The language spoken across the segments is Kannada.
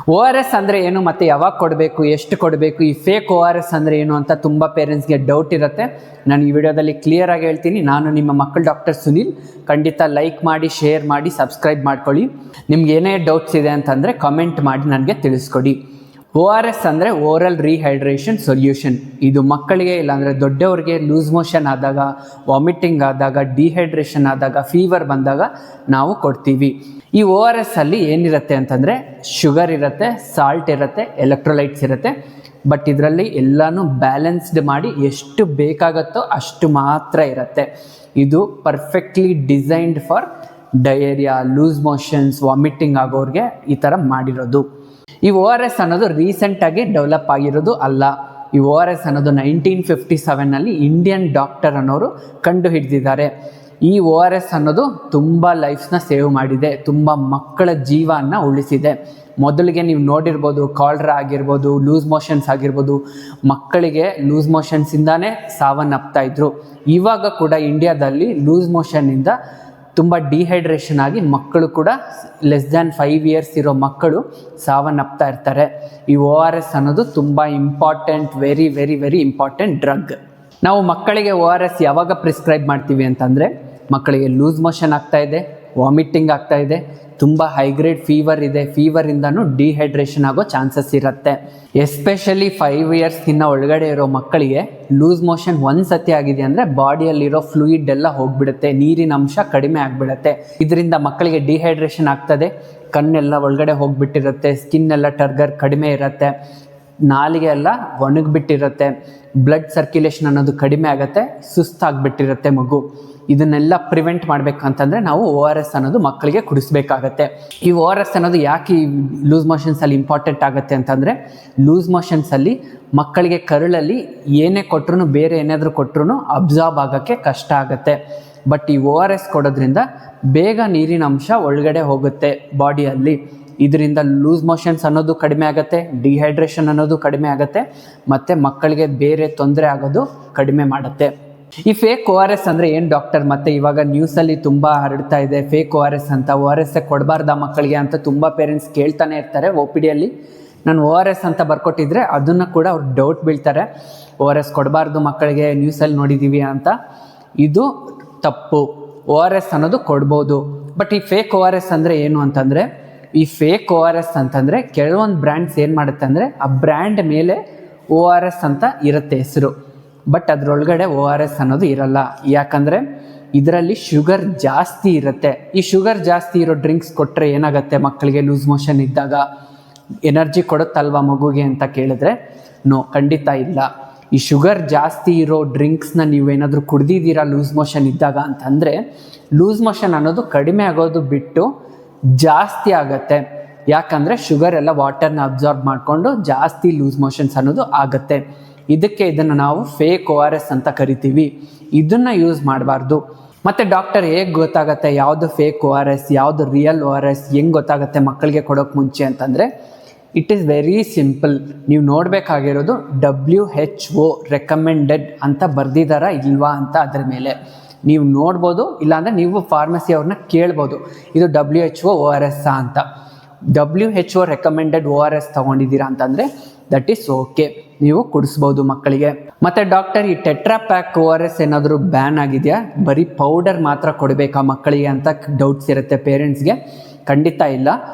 ORS ಅಂದರೆ ಏನು ಮತ್ತು ಯಾವಾಗ ಕೊಡಬೇಕು, ಎಷ್ಟು ಕೊಡಬೇಕು, ಈ ಫೇಕ್ ORS ಅಂದರೆ ಏನು ಅಂತ ತುಂಬ ಪೇರೆಂಟ್ಸ್ಗೆ ಡೌಟ್ ಇರುತ್ತೆ. ನಾನು ಈ ವಿಡಿಯೋದಲ್ಲಿ ಕ್ಲಿಯರಾಗಿ ಹೇಳ್ತೀನಿ. ನಾನು ನಿಮ್ಮ ಮಕ್ಕಳ ಡಾಕ್ಟರ್ ಸುನಿಲ್. ಖಂಡಿತ ಲೈಕ್ ಮಾಡಿ, ಶೇರ್ ಮಾಡಿ, ಸಬ್ಸ್ಕ್ರೈಬ್ ಮಾಡ್ಕೊಳ್ಳಿ. ನಿಮ್ಗೆ ಏನೇ ಡೌಟ್ಸ್ ಇದೆ ಅಂತಂದರೆ ಕಮೆಂಟ್ ಮಾಡಿ ನನಗೆ ತಿಳಿಸ್ಕೊಡಿ. ORS ಅಂದರೆ ಓರಲ್ ರೀಹೈಡ್ರೇಷನ್ ಸೊಲ್ಯೂಷನ್. ಇದು ಮಕ್ಕಳಿಗೆ ಇಲ್ಲಾಂದರೆ ದೊಡ್ಡವ್ರಿಗೆ ಲೂಸ್ ಮೋಷನ್ ಆದಾಗ, ವಾಮಿಟಿಂಗ್ ಆದಾಗ, ಡಿಹೈಡ್ರೇಷನ್ ಆದಾಗ, ಫೀವರ್ ಬಂದಾಗ ನಾವು ಕೊಡ್ತೀವಿ. ಈ ORS ಅಲ್ಲಿ ಏನಿರುತ್ತೆ ಅಂತಂದರೆ ಶುಗರ್ ಇರುತ್ತೆ, ಸಾಲ್ಟ್ ಇರುತ್ತೆ, ಎಲೆಕ್ಟ್ರೋಲೈಟ್ಸ್ ಇರುತ್ತೆ. ಬಟ್ ಇದರಲ್ಲಿ ಎಲ್ಲನೂ ಬ್ಯಾಲೆನ್ಸ್ಡ್ ಮಾಡಿ ಎಷ್ಟು ಬೇಕಾಗುತ್ತೋ ಅಷ್ಟು ಮಾತ್ರ ಇರುತ್ತೆ. ಇದು perfectly designed for diarrhoea, loose motions, vomiting ಆಗೋರಿಗೆ ಈ ಥರ ಮಾಡಿರೋದು. ಈ ORS ಅನ್ನೋದು ರೀಸೆಂಟಾಗಿ ಡೆವಲಪ್ ಆಗಿರೋದು ಅಲ್ಲ. ಈ ORS ಅನ್ನೋದು 1957ನಲ್ಲಿ ಇಂಡಿಯನ್ ಡಾಕ್ಟರ್ ಅನ್ನೋರು ಕಂಡು ಹಿಡಿದಿದ್ದಾರೆ. ಈ ORS ಅನ್ನೋದು ತುಂಬ ಲೈಫ್ಸ್ನ ಸೇವ್ ಮಾಡಿದೆ, ತುಂಬ ಮಕ್ಕಳ ಜೀವನ ಉಳಿಸಿದೆ. ಮೊದಲಿಗೆ ನೀವು ನೋಡಿರ್ಬೋದು, ಕಾಲ್ರಾ ಆಗಿರ್ಬೋದು, ಲೂಸ್ ಮೋಷನ್ಸ್ ಆಗಿರ್ಬೋದು, ಮಕ್ಕಳಿಗೆ ಲೂಸ್ ಮೋಷನ್ಸಿಂದಾನೇ ಸಾವನ್ನಪ್ತಾ ಇದ್ರು. ಇವಾಗ ಕೂಡ ಇಂಡಿಯಾದಲ್ಲಿ ಲೂಸ್ ಮೋಷನ್ನಿಂದ ತುಂಬ ಡಿಹೈಡ್ರೇಷನ್ ಆಗಿ ಮಕ್ಕಳು ಕೂಡ ಲೆಸ್ ದ್ಯಾನ್ 5 ಇಯರ್ಸ್ ಇರೋ ಮಕ್ಕಳು ಸಾವನ್ನಪ್ತಾ ಇರ್ತಾರೆ. ಈ ORS ಅನ್ನೋದು ತುಂಬ important, very very very important drug. ನಾವು ಮಕ್ಕಳಿಗೆ ORS ಯಾವಾಗ ಪ್ರಿಸ್ಕ್ರೈಬ್ ಮಾಡ್ತೀವಿ ಅಂತಂದರೆ, ಮಕ್ಕಳಿಗೆ ಲೂಸ್ ಮೋಷನ್ ಆಗ್ತಾ ಇದೆ, ವಾಮಿಟಿಂಗ್ ಆಗ್ತಾ ಇದೆ, ತುಂಬ ಹೈಗ್ರೇಡ್ ಫೀವರ್ ಇದೆ, ಫೀವರಿಂದನೂ ಡಿಹೈಡ್ರೇಷನ್ ಆಗೋ ಚಾನ್ಸಸ್ ಇರುತ್ತೆ. ಎಸ್ಪೆಷಲಿ 5 ಇಯರ್ಸ್ಗಿನ್ನ ಒಳಗಡೆ ಇರೋ ಮಕ್ಕಳಿಗೆ ಲೂಸ್ ಮೋಷನ್ ಒಂದು ಸತಿ ಆಗಿದೆ ಅಂದರೆ ಬಾಡಿಯಲ್ಲಿರೋ ಫ್ಲೂಯಿಡ್ ಎಲ್ಲ ಹೋಗಿಬಿಡುತ್ತೆ, ನೀರಿನ ಅಂಶ ಕಡಿಮೆ ಆಗಿಬಿಡುತ್ತೆ. ಇದರಿಂದ ಮಕ್ಕಳಿಗೆ ಡಿಹೈಡ್ರೇಷನ್ ಆಗ್ತದೆ, ಕಣ್ಣೆಲ್ಲ ಒಳಗಡೆ ಹೋಗಿಬಿಟ್ಟಿರುತ್ತೆ, ಸ್ಕಿನ್ ಎಲ್ಲ ಟರ್ಗರ್ ಕಡಿಮೆ ಇರುತ್ತೆ, ನಾಲಿಗೆ ಎಲ್ಲ ಒಣಗಿಬಿಟ್ಟಿರುತ್ತೆ, ಬ್ಲಡ್ ಸರ್ಕ್ಯುಲೇಷನ್ ಅನ್ನೋದು ಕಡಿಮೆ ಆಗುತ್ತೆ, ಸುಸ್ತಾಗಿಬಿಟ್ಟಿರುತ್ತೆ ಮಗು. ಇದನ್ನೆಲ್ಲ ಪ್ರಿವೆಂಟ್ ಮಾಡಬೇಕಂತಂದರೆ ನಾವು ORS ಅನ್ನೋದು ಮಕ್ಕಳಿಗೆ ಕುಡಿಸ್ಬೇಕಾಗತ್ತೆ. ಈ ORS ಅನ್ನೋದು ಯಾಕೆ ಈ ಲೂಸ್ ಮೋಷನ್ಸಲ್ಲಿ ಇಂಪಾರ್ಟೆಂಟ್ ಆಗುತ್ತೆ ಅಂತಂದರೆ, ಲೂಸ್ ಮೋಷನ್ಸಲ್ಲಿ ಮಕ್ಕಳಿಗೆ ಕರುಳಲ್ಲಿ ಏನೇ ಕೊಟ್ಟರು, ಬೇರೆ ಏನಾದರೂ ಕೊಟ್ಟರು ಅಬ್ಸಾರ್ಬ್ ಆಗೋಕ್ಕೆ ಕಷ್ಟ ಆಗುತ್ತೆ. ಬಟ್ ಈ ORS ಕೊಡೋದ್ರಿಂದ ಬೇಗ ನೀರಿನ ಅಂಶ ಒಳಗಡೆ ಹೋಗುತ್ತೆ ಬಾಡಿಯಲ್ಲಿ. ಇದರಿಂದ ಲೂಸ್ ಮೋಷನ್ಸ್ ಅನ್ನೋದು ಕಡಿಮೆ ಆಗುತ್ತೆ, ಡಿಹೈಡ್ರೇಷನ್ ಅನ್ನೋದು ಕಡಿಮೆ ಆಗುತ್ತೆ, ಮತ್ತು ಮಕ್ಕಳಿಗೆ ಬೇರೆ ತೊಂದರೆ ಆಗೋದು ಕಡಿಮೆ ಮಾಡುತ್ತೆ. ಈ ಫೇಕ್ ORS ಅಂದರೆ ಏನು ಡಾಕ್ಟರ್? ಮತ್ತು ಇವಾಗ ನ್ಯೂಸಲ್ಲಿ ತುಂಬ ಹರಡ್ತಾ ಇದೆ ಫೇಕ್ ORS ಅಂತ. ORS ಕೊಡಬಾರ್ದ ಮಕ್ಕಳಿಗೆ ಅಂತ ತುಂಬ ಪೇರೆಂಟ್ಸ್ ಕೇಳ್ತಾನೆ ಇರ್ತಾರೆ. OPDಯಲ್ಲಿ ನಾನು ORS ಅಂತ ಬರ್ಕೊಟ್ಟಿದ್ರೆ ಅದನ್ನು ಕೂಡ ಅವ್ರು ಡೌಟ್ ಬೀಳ್ತಾರೆ, ORS ಕೊಡಬಾರ್ದು ಮಕ್ಕಳಿಗೆ, ನ್ಯೂಸಲ್ಲಿ ನೋಡಿದ್ದೀವಿ ಅಂತ. ಇದು ತಪ್ಪು. ORS ಅನ್ನೋದು ಕೊಡ್ಬೋದು. ಬಟ್ ಈ ಫೇಕ್ ORS ಅಂದರೆ ಏನು ಅಂತಂದರೆ, ಈ ಫೇಕ್ ORS ಅಂತಂದರೆ ಕೆಲವೊಂದು ಬ್ರ್ಯಾಂಡ್ಸ್ ಏನು ಮಾಡುತ್ತೆ ಅಂದರೆ, ಆ ಬ್ರ್ಯಾಂಡ್ ಮೇಲೆ ORS ಅಂತ ಇರುತ್ತೆ ಹೆಸರು, ಬಟ್ ಅದರೊಳಗಡೆ ORS ಅನ್ನೋದು ಇರಲ್ಲ. ಯಾಕಂದರೆ ಇದರಲ್ಲಿ ಶುಗರ್ ಜಾಸ್ತಿ ಇರುತ್ತೆ. ಈ ಶುಗರ್ ಜಾಸ್ತಿ ಇರೋ ಡ್ರಿಂಕ್ಸ್ ಕೊಟ್ಟರೆ ಏನಾಗುತ್ತೆ ಮಕ್ಕಳಿಗೆ ಲೂಸ್ ಮೋಷನ್ ಇದ್ದಾಗ? ಎನರ್ಜಿ ಕೊಡುತ್ತಲ್ವ ಮಗುಗೆ ಅಂತ ಕೇಳಿದ್ರೆ ನೋ, ಖಂಡಿತ ಇಲ್ಲ. ಈ ಶುಗರ್ ಜಾಸ್ತಿ ಇರೋ ಡ್ರಿಂಕ್ಸ್ನ ನೀವೇನಾದರೂ ಕುಡ್ದಿದ್ದೀರಾ ಲೂಸ್ ಮೋಷನ್ ಇದ್ದಾಗ ಅಂತಂದರೆ, ಲೂಸ್ ಮೋಷನ್ ಅನ್ನೋದು ಕಡಿಮೆ ಆಗೋದು ಬಿಟ್ಟು ಜಾಸ್ತಿ ಆಗುತ್ತೆ. ಯಾಕಂದರೆ ಶುಗರ್ ಎಲ್ಲ ವಾಟರ್ನ ಅಬ್ಸಾರ್ಬ್ ಮಾಡಿಕೊಂಡು ಜಾಸ್ತಿ ಲೂಸ್ ಮೋಷನ್ಸ್ ಅನ್ನೋದು ಆಗುತ್ತೆ. ಇದನ್ನು ನಾವು ಫೇಕ್ ORS ಅಂತ ಕರಿತೀವಿ. ಇದನ್ನು ಯೂಸ್ ಮಾಡಬಾರ್ದು. ಮತ್ತು ಡಾಕ್ಟರ್ ಹೇಗೆ ಗೊತ್ತಾಗುತ್ತೆ ಯಾವುದು ಫೇಕ್ ORS, ಯಾವುದು ರಿಯಲ್ ORS, ಹೆಂಗೆ ಗೊತ್ತಾಗುತ್ತೆ ಮಕ್ಕಳಿಗೆ ಕೊಡೋಕ್ಕೆ ಮುಂಚೆ ಅಂತಂದರೆ, ಇಟ್ ಈಸ್ ವೆರಿ ಸಿಂಪಲ್. ನೀವು ನೋಡಬೇಕಾಗಿರೋದು WHO ರೆಕಮೆಂಡೆಡ್ ಅಂತ ಬರ್ದಿದ್ದಾರಾ ಇಲ್ವಾ ಅಂತ ಅದ್ರ ಮೇಲೆ ನೀವು ನೋಡ್ಬೋದು. ಇಲ್ಲಾಂದರೆ ನೀವು ಫಾರ್ಮಸಿ ಅವ್ರನ್ನ ಕೇಳ್ಬೋದು, ಇದು WHO ORS ಅಂತ. WHO ರೆಕಮೆಂಡೆಡ್ ORS ತೊಗೊಂಡಿದ್ದೀರಾ ಅಂತಂದರೆ ದಟ್ ಈಸ್ ಓಕೆ, ನೀವು ಕುಡಿಸ್ಬೋದು ಮಕ್ಕಳಿಗೆ. ಮತ್ತು ಡಾಕ್ಟರ್ ಈ ಟೆಟ್ರಾ ಪ್ಯಾಕ್ ORS ಏನಾದರೂ ಬ್ಯಾನ್ ಆಗಿದೆಯಾ, ಬರೀ ಪೌಡರ್ ಮಾತ್ರ ಕೊಡಬೇಕಾ ಮಕ್ಕಳಿಗೆ ಅಂತ ಡೌಟ್ಸ್ ಇರುತ್ತೆ ಪೇರೆಂಟ್ಸ್ಗೆ. ಖಂಡಿತ ಇಲ್ಲ.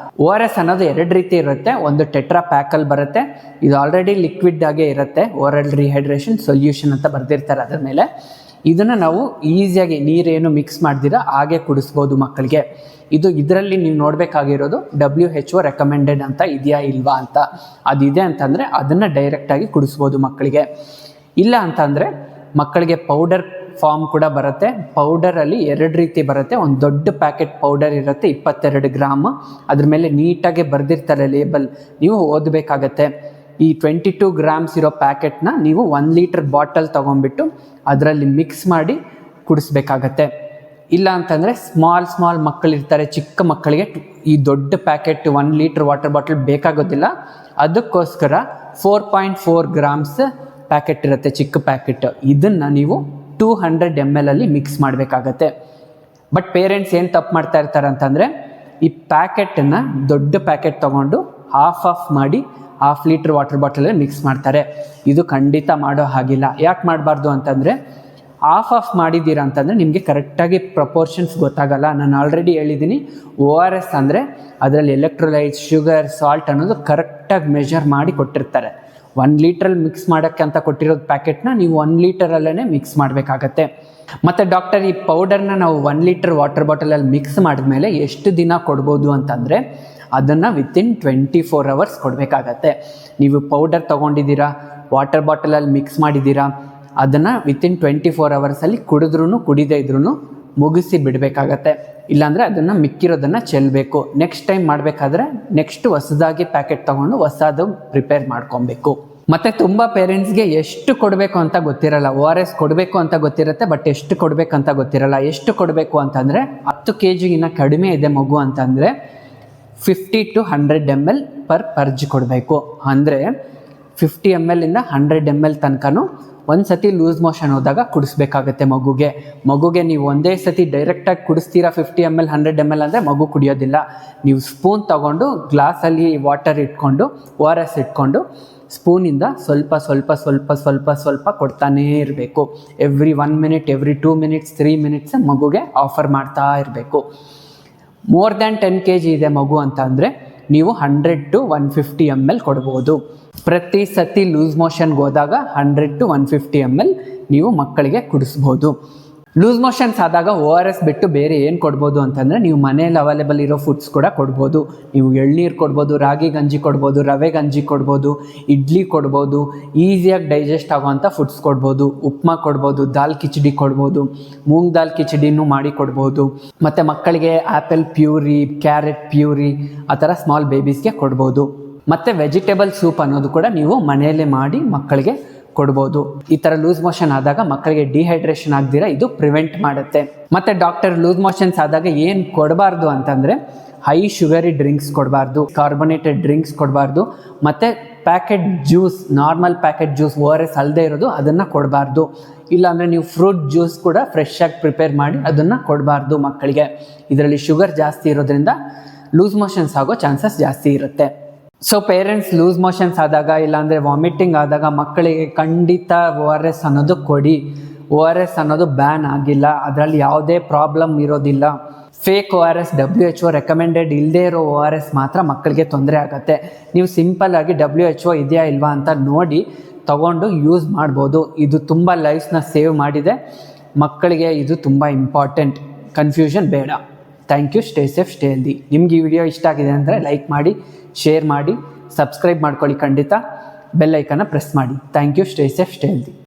ORS ಅನ್ನೋದು 2 ರೀತಿ ಇರುತ್ತೆ. ಒಂದು ಟೆಟ್ರಾ ಪ್ಯಾಕಲ್ಲಿ ಬರುತ್ತೆ, ಇದು ಆಲ್ರೆಡಿ ಲಿಕ್ವಿಡ್ ಆಗೇ ಇರುತ್ತೆ, ಓರಲ್ ರಿಹೈಡ್ರೇಷನ್ ಸೊಲ್ಯೂಷನ್ ಅಂತ ಬರೆದಿರ್ತಾರೆ ಅದ್ರ ಮೇಲೆ. ಇದನ್ನು ನಾವು ಈಸಿಯಾಗಿ ನೀರೇನು ಮಿಕ್ಸ್ ಮಾಡ್ದಿರಾ ಹಾಗೆ ಕುಡಿಸ್ಬೋದು ಮಕ್ಕಳಿಗೆ. ಇದರಲ್ಲಿ ನೀವು ನೋಡಬೇಕಾಗಿರೋದು WHO ರೆಕಮೆಂಡೆಡ್ ಅಂತ ಇದೆಯಾ ಇಲ್ವಾ ಅಂತ. ಅದಿದೆ ಅಂತಂದರೆ ಅದನ್ನು ಡೈರೆಕ್ಟಾಗಿ ಕುಡಿಸ್ಬೋದು ಮಕ್ಕಳಿಗೆ. ಇಲ್ಲ ಅಂತಂದರೆ ಮಕ್ಕಳಿಗೆ ಪೌಡರ್ ಫಾರ್ಮ್ ಕೂಡ ಬರುತ್ತೆ. ಪೌಡರಲ್ಲಿ 2 ರೀತಿ ಬರುತ್ತೆ. ಒಂದು ದೊಡ್ಡ ಪ್ಯಾಕೆಟ್ ಪೌಡರ್ ಇರುತ್ತೆ, 22 ಗ್ರಾಮ್. ಅದ್ರ ಮೇಲೆ ನೀಟಾಗಿ ಬರೆದಿರ್ತಾರೆ ಲೇಬಲ್, ನೀವು ಓದಬೇಕಾಗತ್ತೆ. ಈ 22 ಗ್ರಾಮ್ಸ್ ಇರೋ ಪ್ಯಾಕೆಟ್ನ ನೀವು 1 ಲೀಟರ್ ಬಾಟಲ್ ತೊಗೊಂಡ್ಬಿಟ್ಟು ಅದರಲ್ಲಿ ಮಿಕ್ಸ್ ಮಾಡಿ ಕುಡಿಸ್ಬೇಕಾಗತ್ತೆ. ಇಲ್ಲ ಅಂತಂದರೆ ಸ್ಮಾಲ್ ಮಕ್ಕಳಿರ್ತಾರೆ, ಚಿಕ್ಕ ಮಕ್ಕಳಿಗೆ ಈ ದೊಡ್ಡ ಪ್ಯಾಕೆಟ್ 1 ಲೀಟರ್ ವಾಟರ್ ಬಾಟಲ್ ಬೇಕಾಗೋದಿಲ್ಲ. ಅದಕ್ಕೋಸ್ಕರ 4.4 ಗ್ರಾಮ್ಸ್ ಪ್ಯಾಕೆಟ್ ಇರುತ್ತೆ, ಚಿಕ್ಕ ಪ್ಯಾಕೆಟ್. ಇದನ್ನು ನೀವು 200 ml ಅಲ್ಲಿ ಮಿಕ್ಸ್ ಮಾಡಬೇಕಾಗತ್ತೆ. ಬಟ್ ಪೇರೆಂಟ್ಸ್ ಏನು ತಪ್ಪು ಮಾಡ್ತಾ ಇರ್ತಾರೆ ಅಂತಂದರೆ, ಈ ಪ್ಯಾಕೆಟನ್ನು ದೊಡ್ಡ ಪ್ಯಾಕೆಟ್ ತೊಗೊಂಡು ಆಫ್ ಮಾಡಿ 1/2 ಲೀಟ್ರ್ ವಾಟರ್ ಬಾಟಲಲ್ಲಿ ಮಿಕ್ಸ್ ಮಾಡ್ತಾರೆ. ಇದು ಖಂಡಿತ ಮಾಡೋ ಹಾಗಿಲ್ಲ. ಯಾಕೆ ಮಾಡಬಾರ್ದು ಅಂತಂದರೆ ಆಫ್ ಮಾಡಿದ್ದೀರಾ ಅಂತಂದರೆ ನಿಮಗೆ ಕರೆಕ್ಟಾಗಿ ಪ್ರಪೋರ್ಷನ್ಸ್ ಗೊತ್ತಾಗಲ್ಲ. ನಾನು ಆಲ್ರೆಡಿ ಹೇಳಿದ್ದೀನಿ, ORS ಅಂದರೆ ಅದರಲ್ಲಿ ಎಲೆಕ್ಟ್ರೋಲೈಟ್ಸ್, ಶುಗರ್, ಸಾಲ್ಟ್ ಅನ್ನೋದು ಕರೆಕ್ಟಾಗಿ ಮೆಷರ್ ಮಾಡಿ ಕೊಟ್ಟಿರ್ತಾರೆ. 1 ಲೀಟ್ರಲ್ಲಿ ಮಿಕ್ಸ್ ಮಾಡೋಕ್ಕೆ ಅಂತ ಕೊಟ್ಟಿರೋದು ಪ್ಯಾಕೆಟ್ನ ನೀವು 1 ಲೀಟರಲ್ಲೇ ಮಿಕ್ಸ್ ಮಾಡಬೇಕಾಗತ್ತೆ. ಮತ್ತು ಡಾಕ್ಟರ್ ಈ ಪೌಡರ್ನ ನಾವು 1 ಲೀಟರ್ ವಾಟರ್ ಬಾಟಲಲ್ಲಿ ಮಿಕ್ಸ್ ಮಾಡಿದ್ಮೇಲೆ ಎಷ್ಟು ದಿನ ಕೊಡ್ಬೋದು ಅಂತಂದರೆ ಅದನ್ನು ವಿತಿನ್ 24 hours ಕೊಡಬೇಕಾಗತ್ತೆ. ನೀವು ಪೌಡರ್ ತೊಗೊಂಡಿದ್ದೀರಾ, ವಾಟರ್ ಬಾಟಲಲ್ಲಿ ಮಿಕ್ಸ್ ಮಾಡಿದ್ದೀರಾ, ಅದನ್ನು ವಿತಿನ್ 24 hours ಕುಡಿದೇ ಇದ್ರೂ ಮುಗಿಸಿ ಬಿಡಬೇಕಾಗತ್ತೆ. ಇಲ್ಲಾಂದರೆ ಅದನ್ನು ಮಿಕ್ಕಿರೋದನ್ನು ಚೆಲ್ಲಬೇಕು. ನೆಕ್ಸ್ಟ್ ಟೈಮ್ ಮಾಡಬೇಕಾದ್ರೆ ಹೊಸದಾಗಿ ಪ್ಯಾಕೆಟ್ ತೊಗೊಂಡು ಹೊಸದು ಪ್ರಿಪೇರ್ ಮಾಡ್ಕೊಬೇಕು. ಮತ್ತು ತುಂಬ ಪೇರೆಂಟ್ಸ್ಗೆ ಎಷ್ಟು ಕೊಡಬೇಕು ಅಂತ ಗೊತ್ತಿರಲ್ಲ. ORS ಕೊಡಬೇಕು ಅಂತ ಗೊತ್ತಿರುತ್ತೆ, ಬಟ್ ಎಷ್ಟು ಕೊಡಬೇಕಂತ ಗೊತ್ತಿರಲ್ಲ. ಎಷ್ಟು ಕೊಡಬೇಕು ಅಂತಂದರೆ 10 kgಗಿನ್ನ ಕಡಿಮೆ ಇದೆ ಮಗು ಅಂತಂದರೆ 50 to 100 ml ಪರ್ ಪರ್ಜ್ ಕೊಡಬೇಕು. ಅಂದರೆ 50 ml ಇಂದ 100 ml ತನಕನೂ ಒಂದು ಸತಿ ಲೂಸ್ ಮೋಷನ್ ಹೋದಾಗ ಕುಡಿಸ್ಬೇಕಾಗತ್ತೆ ಮಗುಗೆ. ನೀವು ಒಂದೇ ಸತಿ ಡೈರೆಕ್ಟಾಗಿ ಕುಡಿಸ್ತೀರಾ 50 ml 100 ml ಅಂದರೆ ಮಗು ಕುಡಿಯೋದಿಲ್ಲ. ನೀವು ಸ್ಪೂನ್ ತೊಗೊಂಡು ಗ್ಲಾಸಲ್ಲಿ ವಾಟರ್ ಇಟ್ಕೊಂಡು ORS ಇಟ್ಕೊಂಡು ಸ್ಪೂನಿಂದ ಸ್ವಲ್ಪ ಸ್ವಲ್ಪ ಸ್ವಲ್ಪ ಸ್ವಲ್ಪ ಸ್ವಲ್ಪ ಕೊಡ್ತಾನೇ ಇರಬೇಕು. Every 1 minute, every 2 minutes, 3 minutes ಮಗುಗೆ ಆಫರ್ ಮಾಡ್ತಾ ಇರಬೇಕು. ಮೋರ್ ದ್ಯಾನ್ 10 kg ಇದೆ ಮಗು ಅಂತ ಅಂದರೆ ನೀವು 100 to 150 ml ಕೊಡ್ಬೋದು. ಪ್ರತಿ ಸತಿ ಲೂಸ್ ಮೋಷನ್ಗೆ ಹೋದಾಗ 100 to 150 ml ನೀವು ಮಕ್ಕಳಿಗೆ ಕುಡಿಸ್ಬೋದು. ಲೂಸ್ ಮೋಷನ್ಸ್ ಆದಾಗ ORS ಬಿಟ್ಟು ಬೇರೆ ಏನು ಕೊಡ್ಬೋದು ಅಂತಂದರೆ ನೀವು ಮನೇಲಿ ಅವೈಲೇಬಲ್ ಇರೋ ಫುಡ್ಸ್ ಕೂಡ ಕೊಡ್ಬೋದು. ನೀವು ಎಳ್ನೀರು ಕೊಡ್ಬೋದು, ರಾಗಿ ಗಂಜಿ ಕೊಡ್ಬೋದು, ರವೆ ಗಂಜಿ ಕೊಡ್ಬೋದು, ಇಡ್ಲಿ ಕೊಡ್ಬೋದು, ಈಸಿಯಾಗಿ ಡೈಜೆಸ್ಟ್ ಆಗೋವಂಥ ಫುಡ್ಸ್ ಕೊಡ್ಬೋದು. ಉಪ್ಮಾ ಕೊಡ್ಬೋದು, ದಾಲ್ ಕಿಚಡಿ ಕೊಡ್ಬೋದು, ಮೂಂಗ್ ದಾಲ್ ಕಿಚಡಿನೂ ಮಾಡಿ ಕೊಡ್ಬೋದು. ಮತ್ತು ಮಕ್ಕಳಿಗೆ ಆ್ಯಪಲ್ ಪ್ಯೂರಿ, ಕ್ಯಾರೆಟ್ ಪ್ಯೂರಿ ಆ ಥರ ಸ್ಮಾಲ್ ಬೇಬೀಸ್ಗೆ ಕೊಡ್ಬೋದು. ಮತ್ತು ವೆಜಿಟೇಬಲ್ ಸೂಪ್ ಅನ್ನೋದು ಕೂಡ ನೀವು ಮನೆಯಲ್ಲೇ ಮಾಡಿ ಮಕ್ಕಳಿಗೆ ಕೊಡ್ಬೋದು. ಈ ಥರ ಲೂಸ್ ಮೋಷನ್ ಆದಾಗ ಮಕ್ಕಳಿಗೆ ಡಿಹೈಡ್ರೇಷನ್ ಆಗದಿರ ಇದು ಪ್ರಿವೆಂಟ್ ಮಾಡುತ್ತೆ. ಮತ್ತು ಡಾಕ್ಟರ್ ಲೂಸ್ ಮೋಷನ್ಸ್ ಆದಾಗ ಏನು ಕೊಡಬಾರ್ದು ಅಂತಂದರೆ ಹೈ ಶುಗರಿ ಡ್ರಿಂಕ್ಸ್ ಕೊಡಬಾರ್ದು, ಕಾರ್ಬೊನೇಟೆಡ್ ಡ್ರಿಂಕ್ಸ್ ಕೊಡಬಾರ್ದು, ಮತ್ತು packet juice, normal packet juice ORS ಅಲ್ಲದೆ ಇರೋದು ಅದನ್ನು ಕೊಡಬಾರ್ದು. ಇಲ್ಲಾಂದರೆ ನೀವು ಫ್ರೂಟ್ ಜ್ಯೂಸ್ ಕೂಡ ಫ್ರೆಶ್ ಆಗಿ ಪ್ರಿಪೇರ್ ಮಾಡಿ ಅದನ್ನು ಕೊಡಬಾರ್ದು ಮಕ್ಕಳಿಗೆ. ಇದರಲ್ಲಿ ಶುಗರ್ ಜಾಸ್ತಿ ಇರೋದ್ರಿಂದ ಲೂಸ್ ಮೋಷನ್ಸ್ ಆಗೋ ಚಾನ್ಸಸ್ ಜಾಸ್ತಿ ಇರುತ್ತೆ. ಸೊ ಪೇರೆಂಟ್ಸ್ ಲೂಸ್ ಮೋಷನ್ಸ್ ಆದಾಗ ಇಲ್ಲಾಂದರೆ ವಾಮಿಟಿಂಗ್ ಆದಾಗ ಮಕ್ಕಳಿಗೆ ಖಂಡಿತ ORS ಅನ್ನೋದು ಕೊಡಿ. ORS ಅನ್ನೋದು ಬ್ಯಾನ್ ಆಗಿಲ್ಲ, ಅದರಲ್ಲಿ ಯಾವುದೇ ಪ್ರಾಬ್ಲಮ್ ಇರೋದಿಲ್ಲ. ಫೇಕ್ ORS WHO ರೆಕಮೆಂಡೆಡ್ ಇಲ್ಲದೇ ಇರೋ ORS ಮಾತ್ರ ಮಕ್ಕಳಿಗೆ ತೊಂದರೆ ಆಗುತ್ತೆ. ನೀವು ಸಿಂಪಲ್ಲಾಗಿ WHO ಇದೆಯಾ ಇಲ್ವಾ ಅಂತ ನೋಡಿ ತಗೊಂಡು ಯೂಸ್ ಮಾಡ್ಬೋದು. ಇದು ತುಂಬ ಲೈಫ್ನ ಸೇವ್ ಮಾಡಿದೆ. ಮಕ್ಕಳಿಗೆ ಇದು ತುಂಬ ಇಂಪಾರ್ಟೆಂಟ್. ಕನ್ಫ್ಯೂಷನ್ ಬೇಡ. Thank you. Stay safe, stay healthy. ನಿಮ್ಗೆ ಈ ವಿಡಿಯೋ ಇಷ್ಟ ಆಗಿದೆ ಅಂದರೆ ಲೈಕ್ ಮಾಡಿ, ಶೇರ್ ಮಾಡಿ, ಸಬ್ಸ್ಕ್ರೈಬ್ ಮಾಡ್ಕೊಳ್ಳಿ. ಖಂಡಿತ ಬೆಲ್ ಐಕನ್ನ ಪ್ರೆಸ್ ಮಾಡಿ. Thank you. Stay safe, stay healthy.